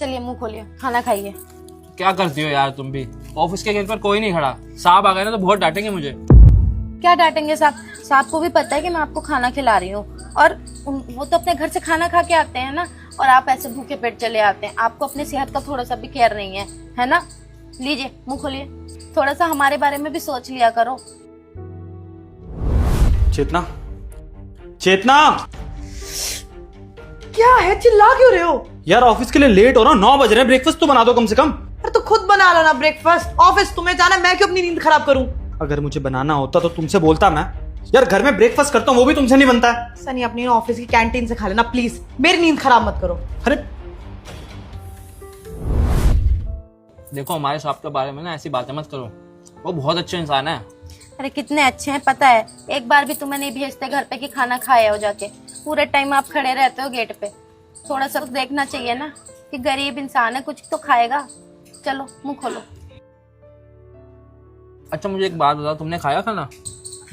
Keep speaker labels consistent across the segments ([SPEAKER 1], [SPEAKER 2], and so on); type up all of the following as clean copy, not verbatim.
[SPEAKER 1] चलिए मुंह खोलिए, खाना खाइए।
[SPEAKER 2] क्या करती हो यार तुम भी? ऑफिस के गेट पर कोई नहीं खड़ा, साहब आ गए ना तो बहुत डांटेंगे मुझे।
[SPEAKER 1] क्या डांटेंगे साहब? साहब को भी पता है कि मैं आपको खाना खिला रही हूँ, और वो तो अपने घर से खाना खा के आते हैं ना, और आप ऐसे भूखे पेट चले आते हैं। आपको अपने सेहत का थोड़ा सा भी केयर नहीं है ना? लीजिए मुंह खोलिए, थोड़ा सा हमारे बारे में भी सोच लिया करो।
[SPEAKER 3] चेतना, चेतना,
[SPEAKER 4] क्या है, चिल्ला क्यों रहे हो?
[SPEAKER 3] यार ऑफिस के लिए लेट हो रहा हूँ, 9 बज रहे हैं, ब्रेकफास्ट तो बना दो कम से कम।
[SPEAKER 4] अरे तो खुद बना लो ना ब्रेकफास्ट। ऑफिस तुम्हें जाना, मैं क्यों अपनी नींद खराब करूं?
[SPEAKER 3] अगर मुझे बनाना होता तो तुमसे बोलता मैं। यार घर में ब्रेकफास्ट करता हूँ, वो भी तुमसे नहीं बनता है।
[SPEAKER 4] सनी अपनी ऑफिस की कैंटीन से खा लेना प्लीज, मेरी नींद खराब मत करो।
[SPEAKER 3] अरे
[SPEAKER 2] देखो हमारे साहब के बारे में ना ऐसी बातें मत करो, वो बहुत अच्छे इंसान है।
[SPEAKER 1] अरे कितने अच्छे हैं पता है, एक बार भी तुम्हें नहीं भेजते घर पे कि खाना खाए हो जाके। पूरे टाइम आप खड़े रहते हो गेट पे। थोड़ा सा तो देखना चाहिए ना कि गरीब इंसान है, कुछ तो खाएगा। चलो मुंह खोलो।
[SPEAKER 2] अच्छा मुझे एक बात बताओ, तुमने खाया खाना?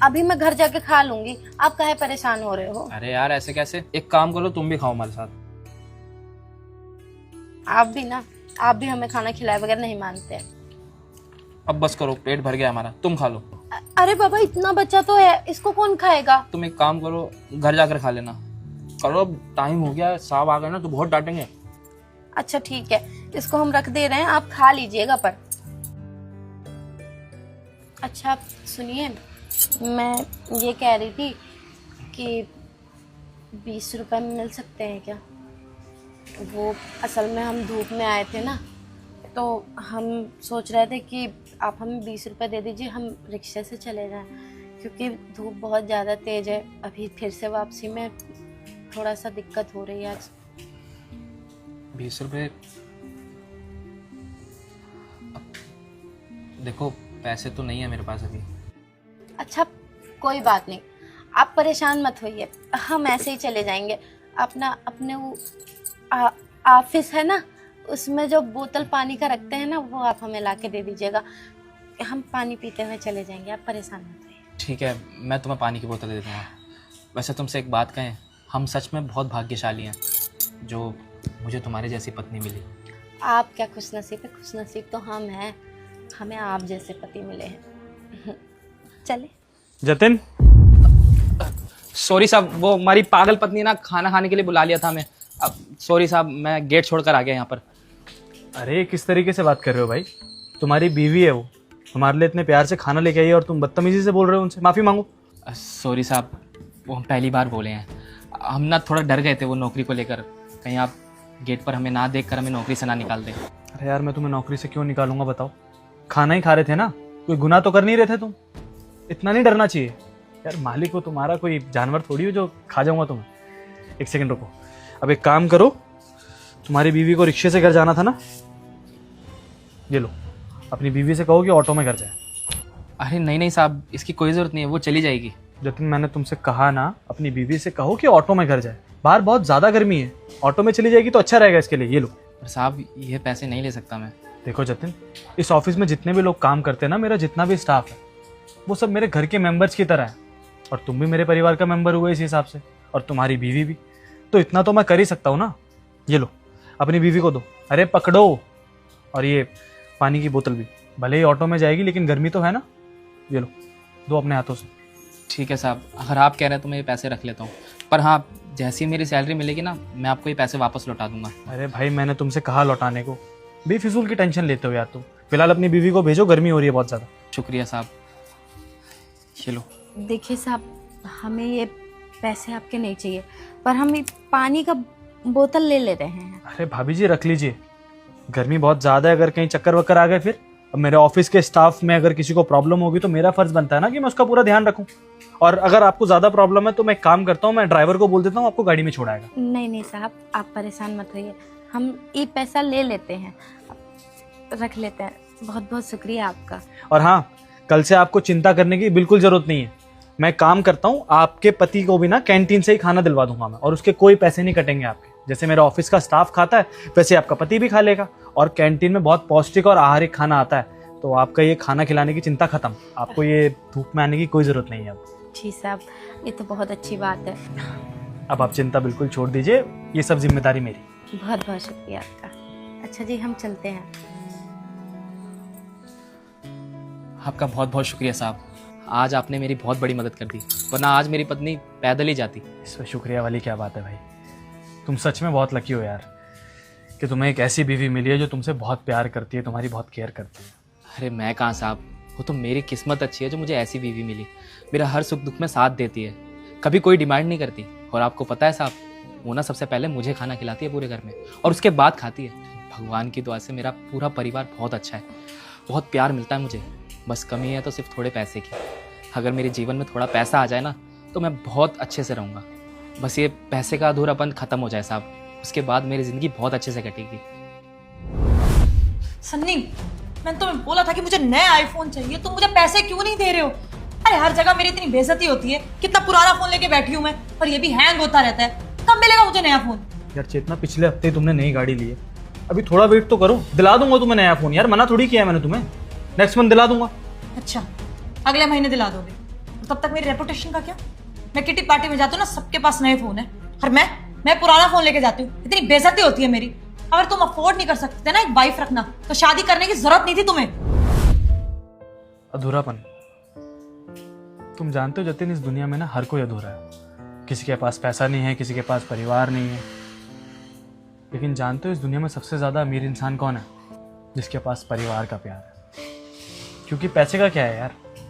[SPEAKER 1] अभी मैं घर जाके खा लूंगी, आप काहे परेशान हो रहे हो?
[SPEAKER 2] अरे यार ऐसे कैसे, एक काम करो तुम भी खाओ हमारे साथ।
[SPEAKER 1] आप भी हमें खाना खिलाए बगैर नहीं मानते हैं।
[SPEAKER 2] अब बस करो, पेट भर गया हमारा, तुम खा लो।
[SPEAKER 1] अरे बाबा इतना बच्चा तो है, इसको कौन खाएगा?
[SPEAKER 2] तुम एक काम करो, घर जाकर खा लेना। करो, टाइम हो गया, साहब आ गए ना तो बहुत डांटेंगे।
[SPEAKER 1] अच्छा ठीक है, इसको हम रख दे रहे हैं, आप खा लीजिएगा। पर अच्छा सुनिए, मैं ये कह रही थी कि 20 रुपए में मिल सकते हैं क्या? वो असल में हम धूप में आए थे ना, तो हम सोच रहे थे कि आप हमें 20 रुपए दे दीजिए, हम रिक्शे से चले जाएं, क्योंकि धूप बहुत ज़्यादा तेज़ है। अभी फिर से वापसी में थोड़ा सा दिक्कत हो रही है आज।
[SPEAKER 2] 20 रुपए? देखो पैसे तो नहीं है मेरे पास अभी।
[SPEAKER 1] अच्छा कोई बात नहीं, आप परेशान मत होइए, हम ऐसे ही चले जाएंगे। अपने वो ऑफिस है ना, उसमें जो बोतल पानी का रखते हैं ना, वो आप हमें ला के दे दीजिएगा। हम पानी पीते हुए चले जाएंगे, आप परेशान मत होइए।
[SPEAKER 2] ठीक है, मैं तुम्हें पानी की बोतल दे दूँगा। वैसे तुमसे एक बात कहें, हम सच में बहुत भाग्यशाली हैं जो मुझे तुम्हारी जैसी पत्नी मिली।
[SPEAKER 1] आप क्या खुशनसीब है, खुशनसीब तो हम हैं, हमें आप जैसे पति मिले हैं। चले।
[SPEAKER 3] जतिन,
[SPEAKER 2] सॉरी साहब, वो हमारी पागल पत्नी ना खाना खाने के लिए बुला लिया था हमें। अब सॉरी साहब, मैं गेट छोड़कर आ गया यहाँ पर।
[SPEAKER 3] अरे किस तरीके से बात कर रहे हो भाई? तुम्हारी बीवी है वो, तुम्हारे लिए इतने प्यार से खाना लेके आई है और तुम बदतमीजी से बोल रहे हो उनसे। माफी मांगो।
[SPEAKER 2] सॉरी साहब, वो हम पहली बार बोले हैं। हम ना थोड़ा डर गए थे वो नौकरी को लेकर, कहीं आप गेट पर हमें ना देख कर हमें नौकरी से ना निकाल दें।
[SPEAKER 3] अरे यार मैं तुम्हें नौकरी से क्यों निकालूंगा बताओ? खाना ही खा रहे थे ना, कोई गुनाह तो कर नहीं रहे थे तुम। इतना नहीं डरना चाहिए यार, मालिक हो तुम्हारा, कोई जानवर थोड़ी हो जो खा जाऊंगा तुम्हें। एक सेकंड रुको, अब एक काम करो, तुम्हारी बीवी को रिक्शे से घर जाना था ना, ये लो, अपनी बीवी से कहो कि ऑटो में घर जाए।
[SPEAKER 2] अरे नहीं नहीं साहब, इसकी कोई ज़रूरत नहीं है, वो चली जाएगी।
[SPEAKER 3] जतिन मैंने तुमसे कहा ना, अपनी बीवी से कहो कि ऑटो में घर जाए। बाहर बहुत ज़्यादा गर्मी है, ऑटो में चली जाएगी तो अच्छा रहेगा इसके लिए। ये लो।
[SPEAKER 2] पर साहब ये पैसे नहीं ले सकता मैं।
[SPEAKER 3] देखो जतिन, इस ऑफिस में जितने भी लोग काम करते हैं ना, मेरा जितना भी स्टाफ है, वो सब मेरे घर के मेंबर्स की तरह है, और तुम भी मेरे परिवार का मेंबर हुए इस हिसाब से, और तुम्हारी बीवी भी, तो इतना तो मैं कर ही सकता हूँ ना। ये लो, अपनी बीवी को दो। अरे पकड़ो। और ये पानी की बोतल भी, भले ही ऑटो में जाएगी लेकिन गर्मी तो है ना, ये लो, दो अपने हाथों से।
[SPEAKER 2] ठीक है साहब, अगर आप कह रहे हैं तो मैं ये पैसे रख लेता हूँ, पर हाँ जैसी मेरी सैलरी मिलेगी ना, मैं आपको ये पैसे वापस लौटा दूंगा।
[SPEAKER 3] अरे भाई मैंने तुमसे कहा लौटाने को, बेफिजूल की टेंशन लेते हो यार तुम। फिलहाल अपनी बीवी को भेजो, गर्मी हो रही है बहुत ज़्यादा।
[SPEAKER 2] शुक्रिया साहब, ये लो।
[SPEAKER 1] देखिए साहब, हमें ये पैसे आपके नहीं चाहिए, पर हम ये पानी का बोतल ले रहे हैं।
[SPEAKER 3] अरे भाभी जी रख लीजिए, गर्मी बहुत ज़्यादा है, अगर कहीं चक्कर वक्कर आ गए फिर। अब मेरे ऑफिस के स्टाफ में अगर किसी को प्रॉब्लम होगी तो मेरा फर्ज बनता है ना कि मैं उसका पूरा ध्यान रखूं। और अगर आपको ज़्यादा प्रॉब्लम है तो मैं एक काम करता हूँ, मैं ड्राइवर को बोल देता हूँ, आपको गाड़ी में छोड़ाएगा।
[SPEAKER 1] नहीं साहब, आप परेशान मत होइए, हम ये पैसा ले लेते हैं, रख लेते हैं। बहुत बहुत शुक्रिया आपका।
[SPEAKER 3] और हाँ, कल से आपको चिंता करने की बिल्कुल ज़रूरत नहीं है। मैं काम करता हूँ, आपके पति को भी ना कैंटीन से ही खाना दिलवा दूंगा मैं, और उसके कोई पैसे नहीं कटेंगे आपके। जैसे मेरा ऑफिस का स्टाफ खाता है वैसे आपका पति भी खा लेगा, और कैंटीन में बहुत पौष्टिक और आहारिक खाना आता है, तो आपका ये खाना खिलाने की चिंता खत्म। आपको ये धूप में आने की कोई ज़रूरत नहीं है अब।
[SPEAKER 1] जी साहब, ये तो बहुत अच्छी बात है।
[SPEAKER 3] अब आप चिंता बिल्कुल छोड़ दीजिए, ये सब जिम्मेदारी मेरी।
[SPEAKER 1] बहुत बहुत शुक्रिया आपका। अच्छा जी, हम चलते हैं।
[SPEAKER 2] आपका बहुत बहुत शुक्रिया साहब, आज आपने मेरी बहुत बड़ी मदद कर दी, वरना आज मेरी पत्नी पैदल ही जाती।
[SPEAKER 3] इसमें शुक्रिया वाली क्या बात है भाई, तुम सच में बहुत लकी हो यार कि तुम्हें एक ऐसी बीवी मिली है जो तुमसे बहुत प्यार करती है, तुम्हारी बहुत केयर करती है।
[SPEAKER 2] अरे मैं कहाँ साहब, वो तो मेरी किस्मत अच्छी है जो मुझे ऐसी बीवी मिली, मेरा हर सुख दुख में साथ देती है, कभी कोई डिमांड नहीं करती। और आपको पता है साहब, वो ना सबसे पहले मुझे खाना खिलाती है पूरे घर में, और उसके बाद खाती है। भगवान की दुआ से मेरा पूरा परिवार बहुत अच्छा है, बहुत प्यार मिलता है मुझे। बस कमी है तो सिर्फ थोड़े पैसे की। अगर मेरे जीवन में थोड़ा पैसा आ जाए ना तो मैं बहुत अच्छे से रहूँगा। बस ये पैसे का अधूरापन खत्म हो जाए साहब, उसके बाद मेरी ज़िंदगी बहुत अच्छे से कटेगी।
[SPEAKER 4] सन्नी, मैंने तुम्हें बोला था कि मुझे नया आईफोन चाहिए, तुम मुझे पैसे क्यों नहीं दे रहे हो? अरे हर जगह मेरी इतनी बेइज्जती होती है, कितना पुराना फोन लेके बैठी हूँ मैं, और ये भी हैंग होता रहता है। कब मिलेगा मुझे नया फोन?
[SPEAKER 3] यार चेतना, पिछले हफ्ते तुमने नई गाड़ी ली है, अभी थोड़ा वेट तो करो, दिला दूंगा तुम्हें नया फोन। यार मना थोड़ी किया है मैंने तुम्हें, नेक्स्ट मंथ दिला दूंगा।
[SPEAKER 4] अच्छा, अगले महीने दिला दोगे? तब तक मेरी रेपुटेशन का क्या? मैं किटी पार्टी में जाती हूँ ना, सबके पास नए फोन है, और मैं पुराना फोन लेके जाती हूँ। इतनी बेइज्जती होती है मेरी। अगर तुम अफोर्ड नहीं कर सकते ना एक वाइफ रखना, तो शादी करने की जरूरत नहीं थी तुम्हें।
[SPEAKER 3] अधूरापन, तुम जानते हो जतिन, इस दुनिया में ना हर कोई अधूरा है। किसी के पास पैसा नहीं है, किसी के पास परिवार नहीं है, लेकिन जानते हो इस दुनिया में सबसे ज्यादा अमीर इंसान कौन है? जिसके पास परिवार का प्यार है। क्योंकि पैसे का क्या है यार,